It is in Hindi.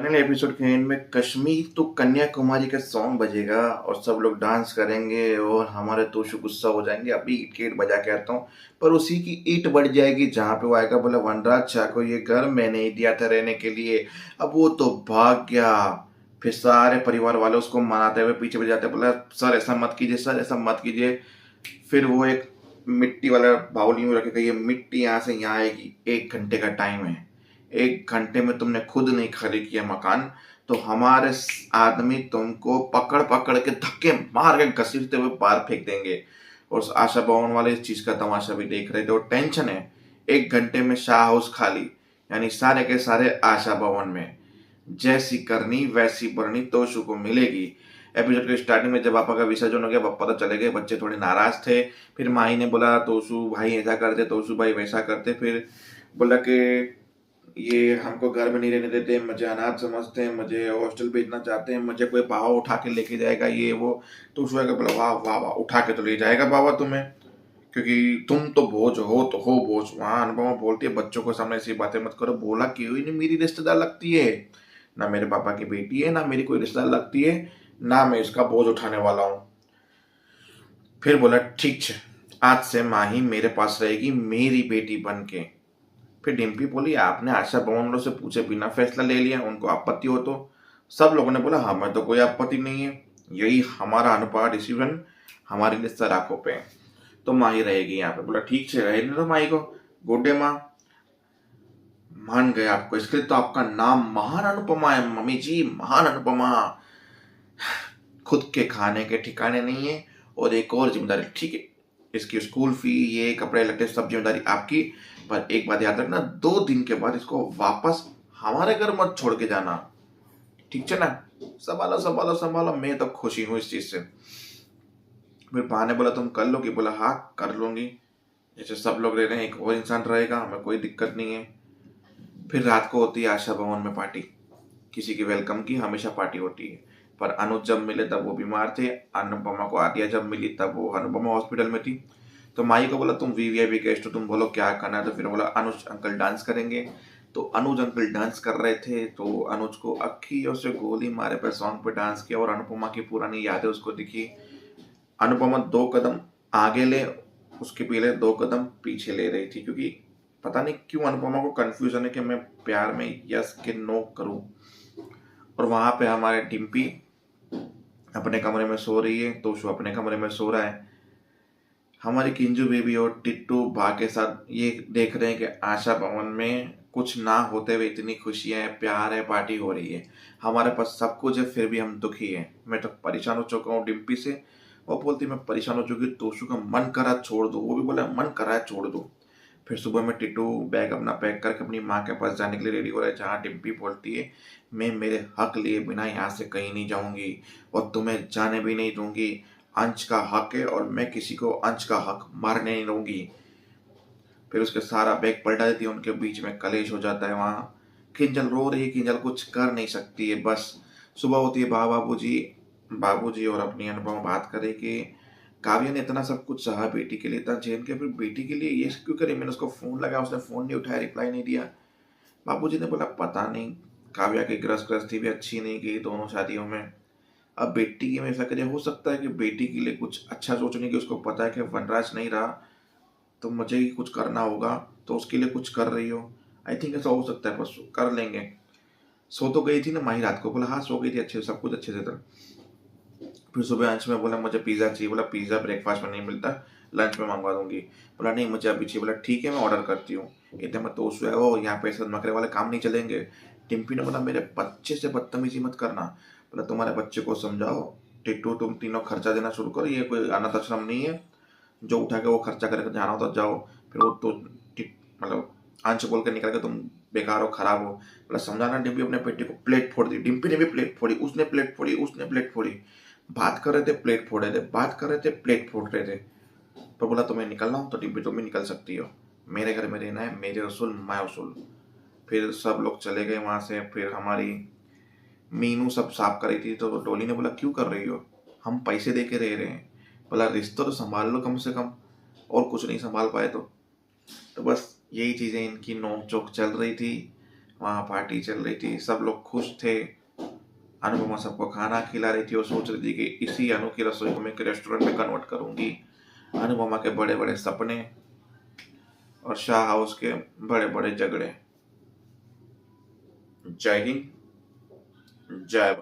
फाइनल एपिसोड के एंड में कश्मीर तो कन्याकुमारी का सॉन्ग बजेगा और सब लोग डांस करेंगे और हमारे तोशु गुस्सा हो जाएंगे। अभी ईट की ईट बजा के आता हूँ, पर उसी की ईट बढ़ जाएगी जहाँ पे वो आएगा बोला वनराज शाह को ये घर मैंने ही दिया था रहने के लिए। अब वो तो भाग गया। फिर सारे परिवार वाले उसको मनाते हुए पीछे बजाते जाते, बोला सर ऐसा मत कीजिए, सर ऐसा मत कीजिए। फिर वो एक मिट्टी वाला बाउल यूं रखेगा, ये मिट्टी यहाँ से यहाँ आएगी, 1 घंटे का टाइम है। 1 घंटे में तुमने खुद नहीं खाली किया मकान तो हमारे आदमी तुमको पकड़ पकड़ के धक्के मार के घसीटते हुए बाहर फेंक देंगे। और उस आशा भवन वाले इस चीज का तमाशा भी देख रहे थे और टेंशन है। 1 घंटे में शाह हाउस खाली, यानी सारे के सारे आशा भवन में। जैसी करनी वैसी भरनी तोशु को मिलेगी। एपिसोड के स्टार्टिंग में जब पापा का विसर्जन हो गया, पापा तो चले गए, बच्चे थोड़े नाराज थे। फिर माही ने बोला तोशु भाई ऐसा करते, तोशु भाई वैसा करते। फिर बोला कि ये हमको घर में नहीं रहने देते, मुझे अनाथ समझते हैं, मुझे हॉस्टल भेजना चाहते हैं, मुझे कोई बाबा उठा के लेके जाएगा ये वो। तो उसको बोला वाह वाह वाह, उठा के तो ले जाएगा बाबा तुम्हें, क्योंकि तुम तो बोझ हो, तो हो बोझ। वहां अनुपमा बोलती है बच्चों को सामने ऐसी बातें मत करो। बोला क्यों ही नहीं, मेरी रिश्तेदार लगती है ना, मेरे पापा की बेटी है ना, मेरी कोई रिश्तेदार लगती है ना, मैं इसका बोझ उठाने वाला हूँ। फिर बोला ठीक है, आज से माही मेरे पास रहेगी मेरी बेटी बन के। फिर डिम्पी बोली आपने आशा भवन वालों से पूछे बिना फैसला ले लिया, उनको आपत्ति हो तो? सब लोगों ने बोला हमें तो कोई आपत्ति नहीं है, यही हमारा अनुपमा डिसीजन, हमारे लिए सर आंखों पे है, तो माही रहेगी यहाँ पे। बोला ठीक है रहने दो माही को। गुड्डे माँ मान गए आपको, इसके लिए तो आपका नाम महान अनुपमा है मम्मी जी, महान अनुपमा। खुद के खाने के ठिकाने नहीं है और एक और जिम्मेदारी, ठीक है इसकी स्कूल फी, ये कपड़े लट्टे सब जिम्मेदारी आपकी, पर एक बात याद रखना 2 दिन के बाद इसको वापस हमारे घर मत छोड़ के जाना, ठीक है ना? संभालो संभालो संभालो। मैं तो खुशी हूँ इस चीज से। फिर बहा ने बोला तुम कर लोगी? बोला हाँ कर लूंगी, जैसे सब लोग रह रहे हैं एक और इंसान रहेगा, हमें कोई दिक्कत नहीं है। फिर रात को होती है आशा भवन में पार्टी, किसी की वेलकम की हमेशा पार्टी होती है, पर अनुज जब मिले तब वो बीमार थे, अनुपमा को आदिया जब मिली तब वो अनुपमा हॉस्पिटल में थी। तो माई को बोला तुम वीवीआईपी गेस्ट हो, तुम बोलो क्या करना है। तो फिर बोला अनुज अंकल डांस करेंगे। तो अनुज अंकल डांस कर रहे थे तो अनुज को अक्खियों से गोली मारे पर सॉन्ग पे डांस किया और अनुपमा की पुरानी यादें उसको दिखी। अनुपमा 2 कदम आगे ले, उसके पहले 2 कदम पीछे ले रही थी, क्योंकि पता नहीं क्यों अनुपमा को कंफ्यूजन है कि मैं प्यार में यस के नो करूं। और वहां पे हमारे डिम्पी अपने कमरे में सो रही है, तोशु अपने कमरे में सो रहा है। हमारी किंजू बेबी और टिट्टू भा के साथ ये देख रहे हैं कि आशा भवन में कुछ ना होते हुए इतनी खुशियां है, प्यार है, पार्टी हो रही है, हमारे पास सब कुछ है, फिर भी हम दुखी हैं। मैं तो परेशान हो चुका हूँ डिम्पी से। वो बोलती मैं परेशान हो चुकी, तोशु का मन करा छोड़ दो, वो भी बोला मन करा है छोड़ दो। फिर सुबह में टिट्टू बैग अपना पैक करके अपनी माँ के पास जाने के लिए रेडी हो रहा है, जहाँ डिम्पी बोलती है मैं मेरे हक लिए बिना यहाँ से कहीं नहीं जाऊंगी और तुम्हें जाने भी नहीं दूंगी। अंश का हक है और मैं किसी को अंश का हक मारने नहीं दूंगी। फिर उसके सारा बैग पलटा देती है, उनके बीच में कलेश हो जाता है। वहाँ किंजल रो रही है, किंजल कुछ कर नहीं सकती है। बस सुबह होती है, बाबूजी और अपनी अनुपमा बात करे कि काव्या ने इतना सब कुछ सहा बेटी के लिए, इतना झेल के, फिर बेटी के लिए ये क्यों करे? मैंने उसको फोन लगाया, उसने फोन नहीं उठाया, रिप्लाई नहीं दिया। बाबूजी ने बोला पता नहीं, काव्या की गृहस्थी भी अच्छी नहीं गई दोनों शादियों में। अब बेटी की में ऐसा करे, हो सकता है कि बेटी के लिए कुछ अच्छा सोचने की उसको पता है कि वनराज नहीं रहा तो मुझे ही कुछ करना होगा, तो उसके लिए कुछ कर रही हो। आई थिंक ऐसा हो सकता है, बस कर लेंगे। सो तो गई थी ना माही रात को? बोला हाँ सो गई थी, अच्छे सब कुछ अच्छे से था। फिर सुबह अंश में बोला मुझे पिज़्ज़ा चाहिए। बोला पिज़्ज़ा ब्रेकफास्ट में नहीं मिलता, लंच में मंगवा दूंगी। बोला नहीं मुझे अभी चाहिए। बोला ठीक है मैं ऑर्डर करती हूँ। इतने में तो है वो यहाँ पे ऐसे नखरे वाले काम नहीं चलेंगे। टिम्पी ने बोला मेरे बच्चे से बदतमीजी मत करना। बोला तुम्हारे बच्चे को समझाओ, टिट्टू तुम तीनों खर्चा देना शुरू करो, ये कोई अनाथ आश्रम नहीं है, जो उठा के वो खर्चा करके जाना हो तो जाओ। फिर वो तो मतलब अंश बोल के निकल के तुम बेकार हो, खराब हो। बोला समझाना डिम्पी, अपने बेटे को प्लेट फोड़ दी। डिम्पी ने भी प्लेट फोड़ी, उसने प्लेट फोड़ी, उसने प्लेट फोड़ी। बात कर रहे थे प्लेट फोड़ रहे थे, बात कर रहे थे प्लेट फोड़ रहे थे। पर बोला तुम्हें निकलना हो तो डिम्पी तुम भी निकल सकती हो, मेरे घर में रहना है, मेरे उसूल मैं उसूल। फिर सब लोग चले गए वहां से। फिर हमारी मीनू सब साफ कर रही थी तो डोली ने बोला क्यों कर रही हो, हम पैसे दे के रह रहे हैं। बोला रिश्ता तो संभाल लो कम से कम, और कुछ नहीं संभाल पाए तो बस यही चीजें इनकी नोक चोक चल रही थी। वहाँ पार्टी चल रही थी, सब लोग खुश थे। अनुपमा सबको खाना खिला रही थी और सोच रही थी कि इसी अनु की रसोई को मैं एक रेस्टोरेंट में कन्वर्ट करूंगी। अनुपमा के बड़े बड़े सपने और शाह हाउस के बड़े बड़े झगड़े। जय हिंद, जय भारत।